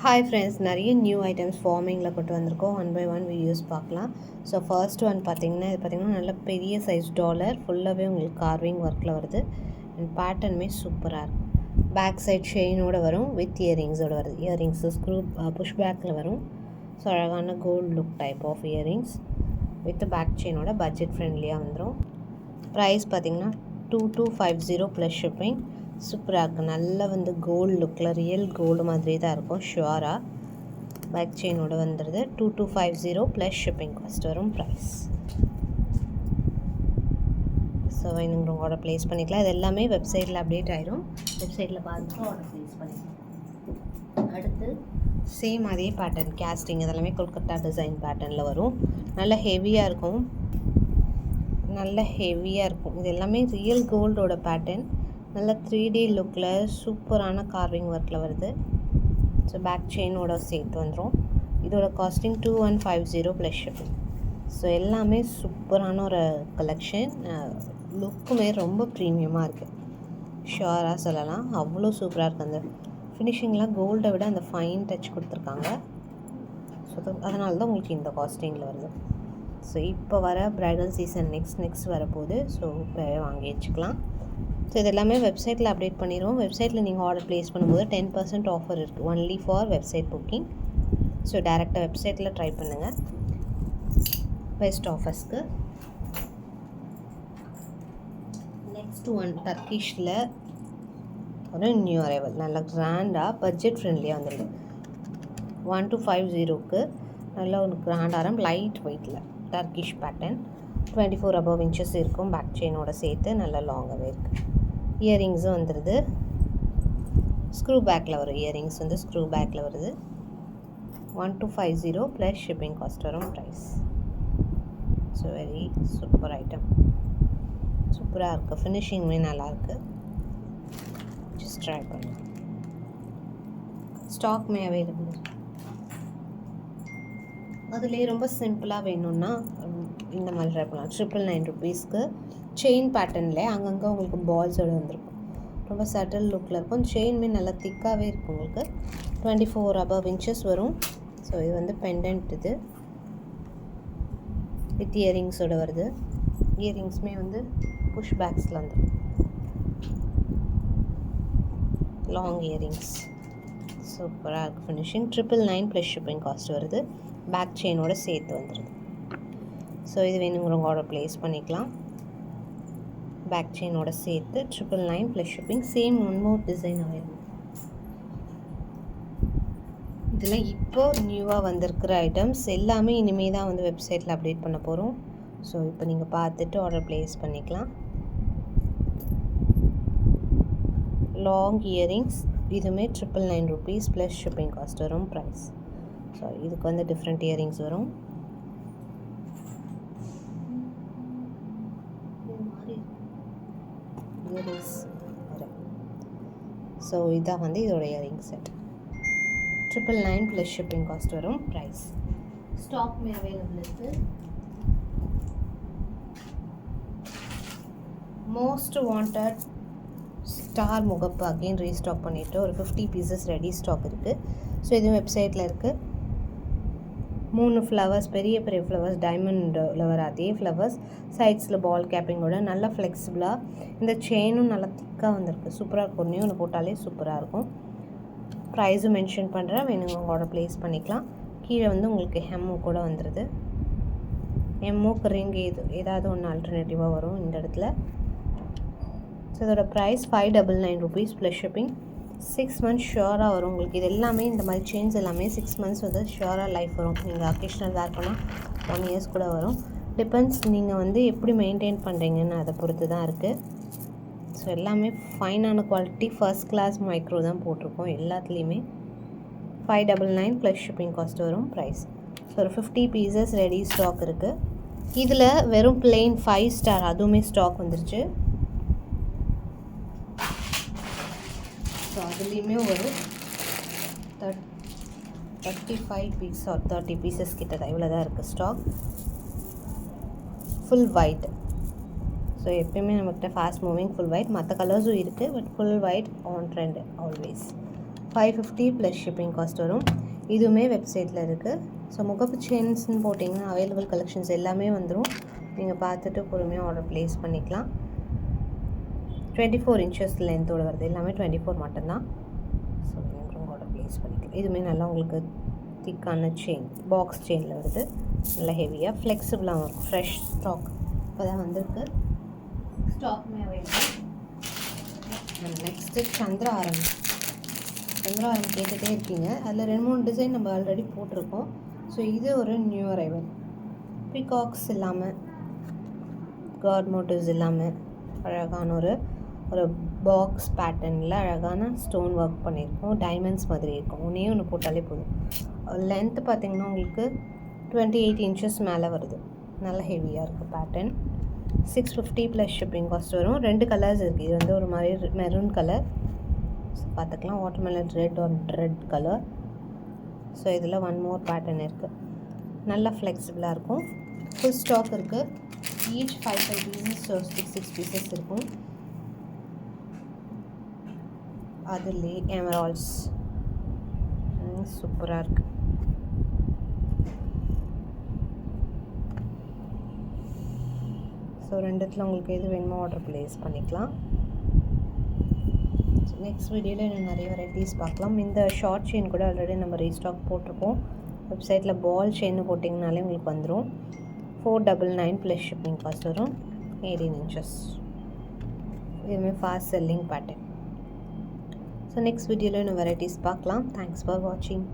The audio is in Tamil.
ஹாய் ஃப்ரெண்ட்ஸ், நிறைய நியூ ஐட்டம்ஸ் ஃபார்மிங்கில் கொண்டு வந்திருக்கோம். ஒன் பை ஒன் வீடியோஸ் பார்க்கலாம். ஸோ ஃபர்ஸ்ட் ஒன் பார்த்தீங்கன்னா, இது பார்த்தீங்கன்னா நல்ல பெரிய சைஸ் டாலர், ஃபுல்லாகவே உங்களுக்கு கார்விங் ஒர்க்கில் வருது. அண்ட் பேட்டர்னுமே சூப்பராக இருக்கும். பேக் சைட் செயினோடு வரும், வித் இயரிங்ஸோடு வருது. இயரிங்ஸு ஸ்க்ரூ புஷ் பேக்கில் வரும். ஸோ அழகான gold look type of earrings with back செயினோட பட்ஜெட் ஃப்ரெண்ட்லியாக வந்துடும். ப்ரைஸ் பார்த்தீங்கன்னா 2250 ப்ளஸ் ஷிப்பிங். சூப்பராக இருக்குது. நல்லா வந்து கோல்டு லுக்கில் ரியல் கோல்டு மாதிரி தான் இருக்கும். ஷுவராக பேக் செயினோடு வந்துடுது. 2250 ப்ளஸ் ஷிப்பிங் காஸ்ட் வரும். ப்ரைஸ் ஸோ நீங்கள் ஆர்டர் ப்ளேஸ் பண்ணிக்கலாம். இது எல்லாமே வெப்சைட்டில் அப்டேட் ஆகிடும். வெப்சைட்டில் பார்த்துட்டு ஆர்டர் ப்ளேஸ் பண்ணிக்கலாம். அடுத்து சேம் அதே பேட்டர்ன் கேஸ்டிங், இதெல்லாமே கொல்கத்தா டிசைன் பேட்டர்னில் வரும். நல்ல ஹெவியாக இருக்கும். இது எல்லாமே ரியல் கோல்டோட பேட்டர்ன். நல்ல 3D லுக்கில் சூப்பரான கார்விங் ஒர்க்கில் வருது. ஸோ பேக் செயினோட சேர்த்து வந்துடும். இதோட காஸ்டிங் 2150 ப்ளஸ் ஷிப்பிங். ஸோ எல்லாமே சூப்பரான ஒரு கலெக்ஷன். லுக்குமே ரொம்ப ப்ரீமியமாக இருக்குது. ஷுவராக சொல்லலாம், அவ்வளோ சூப்பராக இருக்குது. அந்த ஃபினிஷிங்லாம் கோல்டை விட அந்த ஃபைன் டச் கொடுத்துருக்காங்க. ஸோ அதனால தான் உங்களுக்கு இந்த காஸ்டிங்கில் வருது. ஸோ இப்போ வர ப்ரைடல் சீசன் நெக்ஸ்ட் வரப்போகுது. ஸோ இப்போவே வாங்கி வச்சுக்கலாம். ஸோ இது எல்லாமே வெப்சைட்டில் அப்டேட் பண்ணிடுவோம். வெப்சைட்டில் நீங்கள் ஆர்டர் ப்ளேஸ் பண்ணும்போது 10% ஆஃபர் இருக்குது, only for website booking. So டேரெக்டாக வெப்சைட்டில் ட்ரை பண்ணுங்கள் பெஸ்ட் ஆஃபர்ஸ்க்கு. நெக்ஸ்ட் ஒன் டர்க்கிஷில் ஒரு நியூ அரைவல், நல்ல கிராண்டாக பட்ஜெட் ஃப்ரெண்ட்லியாக வந்துடுது. 1250க்கு நல்ல ஒரு கிராண்ட் ஆரம், லைட் வெயிட்டில் டர்க்கிஷ் பேட்டர்ன். 24 above inches இருக்கும். பேக் செயினோட சேர்த்து நல்ல லாங்காகவே இருக்குது. இயரிங்ஸும் வந்துடுது. ஸ்க்ரூ பேக்கில் வரும். இயரிங்ஸ் வந்து ஸ்க்ரூ பேக்கில் வருது. 1250 ப்ளஸ் ஷிப்பிங் காஸ்ட் வரும். Price so very super item. சூப்பராக இருக்குது. ஃபினிஷிங்குமே நல்லாயிருக்கு. ஜஸ்ட் ட்ரை பண்ணுங்கள். ஸ்டாக்மே அவைலபிள் இருக்குது. அதுலேயே ரொம்ப சிம்பிளாக வேணும்னா இந்த மாதிரி ட்ரை பண்ணலாம். 999 ருபீஸ்க்கு செயின் பேட்டர்னில் அங்கங்கே உங்களுக்கு பால்ஸோடு வந்துருக்கும். ரொம்ப சட்டில் லுக்கில் இருக்கும். செயின்மே நல்லா திக்காகவே இருக்கும். உங்களுக்கு 24 above inches வரும். ஸோ இது வந்து பெண்டன்ட், இது வித் இயரிங்ஸோடு வருது. இயரிங்ஸுமே வந்து புஷ் பேக்ஸில் வந்துடும். லாங் இயரிங்ஸ் சூப்பராக இருக்குது. ஃபினிஷிங் 999 ப்ளஸ் ஷிப்பிங் காஸ்ட் வருது. பேக் செயினோட சேர்த்து வந்துடுது. ஸோ இது வேணுங்கிறவங்க ஆர்டர் ப்ளேஸ் பண்ணிக்கலாம். பேக் செயினோட சேர்த்து 999 plus shipping. Same one more design available. இதெல்லாம் இப்போ நியூவாக வந்திருக்கிற ஐட்டம்ஸ் எல்லாமே இனிமேல் தான் வந்து வெப்சைட்டில் அப்டேட் பண்ண போகிறோம். ஸோ இப்போ நீங்கள் பார்த்துட்டு ஆர்டர் ப்ளேஸ் பண்ணிக்கலாம். லாங் இயரிங்ஸ் இதுவுமே 999 ருபீஸ் ப்ளஸ் ஷிப்பிங் காஸ்ட் வரும். ப்ரைஸ் ஸோ இதுக்கு வந்து டிஃப்ரெண்ட் இயரிங்ஸ் வரும். இயரிங்ஸ் வரும். ஸோ இதான் வந்து இதோட earring set. 999 plus shipping cost வரும். ப்ரைஸ் ஸ்டாக்மே அவைலபிள் இருக்குது. மோஸ்ட் வாண்டட் ஸ்டார் முகப்பு அகெயின் ரீஸ்டாக் பண்ணிவிட்டு ஒரு 50 பீசஸ் ரெடி ஸ்டாக் இருக்குது. ஸோ இது வெப்சைட்டில் இருக்குது. 3 ஃப்ளவர்ஸ், பெரிய பெரிய ஃப்ளவர்ஸ், டைமண்டில் வர அதே ஃப்ளவர்ஸ், சைட்ஸில் பால் கேப்பிங்கோட நல்லா ஃப்ளெக்சிபிளாக. இந்த செயினும் நல்லா திக்காக வந்திருக்கு. சூப்பராக இருக்கும். ஒன்று போட்டாலே சூப்பராக இருக்கும். ப்ரைஸும் மென்ஷன் பண்ணுறேன், வேணுங்க ஆர்டர் ப்ளேஸ் பண்ணிக்கலாம். கீழே வந்து உங்களுக்கு ஹெம்மு கூட வந்துடுது. ஹெம்முக்கு ரிங் ஏதாவது ஒன்று ஆல்டர்னேட்டிவாக வரும் இந்த இடத்துல. ஸோ இதோட price 599 rupees plus shipping. 6 months ஷுவராக வரும் உங்களுக்கு. இது எல்லாமே இந்த மாதிரி செயின்ஸ் எல்லாமே 6 months வந்து ஷுவராக லைஃப் வரும். நீங்கள் அக்கேஷ்னல் வேர் பண்ணால் 1 years கூட வரும். டிபெண்ட்ஸ் நீங்கள் வந்து எப்படி மெயின்டைன் பண்ணுறீங்கன்னு அதை பொறுத்து தான் இருக்குது. ஸோ எல்லாமே ஃபைனான குவாலிட்டி, ஃபர்ஸ்ட் கிளாஸ் மைக்ரோ தான் போட்டிருக்கோம் எல்லாத்துலேயுமே. 599 ப்ளஸ் ஷிப்பிங் காஸ்ட் வரும். ப்ரைஸ் ஸோ ஒரு 50 பீசஸ் ரெடி ஸ்டாக் இருக்குது. இதில் வெறும் பிளெயின் 5 ஸ்டார் அதுவுமே ஸ்டாக் வந்துருச்சு. ஸோ அதுலேயுமே ஒரு 35 பீஸ் ஆர் 30 பீசஸ் கிட்ட தான், இவ்வளோ தான் இருக்குது ஸ்டாக். Full white. ஸோ எப்பயுமே நம்மக்கிட்ட ஃபாஸ்ட் மூவிங் ஃபுல் ஒயிட், மற்ற கலர்ஸும் இருக்குது, but full white on trend always. 550 plus shipping cost வரும். இதுவுமே வெப்சைட்டில் இருக்குது. ஸோ முகப்பு செயின்ஸ்னு போட்டிங்கன்னா அவைலபிள் கலெக்ஷன்ஸ் எல்லாமே வந்துடும். நீங்கள் பார்த்துட்டு பொறுமையாக ஆர்டர் ப்ளேஸ் பண்ணிக்கலாம். 24 inches லென்த்தோடு வருது. எல்லாமே 24 மட்டும்தான். ஸோ நீங்கள் ஆர்டர் ப்ளேஸ் பண்ணிக்கலாம். இதுவுமே நல்லா உங்களுக்கு திக்கான செயின், பாக்ஸ் செயினில் வருது. நல்லா ஹெவியாக ஃப்ளெக்சிபிளாகவும் இருக்கும். ஃப்ரெஷ் ஸ்டாக் இப்போ தான் வந்திருக்கு. ஸ்டாக்குமே அவைலபிள். நெக்ஸ்ட்டு சந்திராரம் கேட்டுகிட்டே இருக்கீங்க. அதில் 2-3 டிசைன் நம்ம ஆல்ரெடி போட்டிருக்கோம். ஸோ இது ஒரு நியூ அரைவல். பிகாக்ஸ் இல்லாமல், காட் மோட்டிவ்ஸ் இல்லாமல் அழகான ஒரு பாக்ஸ் பேட்டர்னில் அழகான ஸ்டோன் ஒர்க் பண்ணியிருக்கோம். டைமண்ட்ஸ் மாதிரி இருக்கும். ஒன்று போட்டாலே போதும். லென்த்து பார்த்திங்கன்னா உங்களுக்கு 28 inches மேலே வருது. நல்லா ஹெவியாக இருக்குது பேட்டர்ன். 650 ப்ளஸ் ஷிப்பிங் காஸ்ட் வரும். 2 கலர்ஸ் இருக்குது. இது வந்து ஒரு மாதிரி மெரூன் கலர். ஸோ பார்த்துக்கலாம். Watermelon red or red colour. So இதில் 1 more பேட்டர்ன் இருக்குது. நல்லா ஃப்ளெக்சிபிளாக இருக்கும். ஃபுல் ஸ்டாக் இருக்குது. ஈச் 5 பீசஸ், ஸோ 6 பீசஸ் இருக்கும். அதுலேயே எமரால்ட்ஸ் சூப்பராக இருக்குது. ஸோ ரெண்டுத்தில் உங்களுக்கு எது வேணுமோ ஆர்டர் ப்ளேஸ் பண்ணிக்கலாம். நெக்ஸ்ட் வீடியோவில் இன்னும் நிறைய வெரைட்டிஸ் பார்க்கலாம். இந்த ஷார்ட் செயின் கூட ஆல்ரெடி நம்ம ரீஸ்டாக் போட்டிருக்கோம். வெப்சைட்டில் பால் செயின் போட்டிங்கனாலே உங்களுக்கு வந்துடும். 499 ப்ளஸ் ஷிப்பிங் காஸ்ட் வரும். 18 inches. இதுவுமே fast selling pattern. So next வீடியோவில் இன்னும் வெரைட்டிஸ் பார்க்கலாம். தேங்க்ஸ் ஃபார் வாட்சிங்.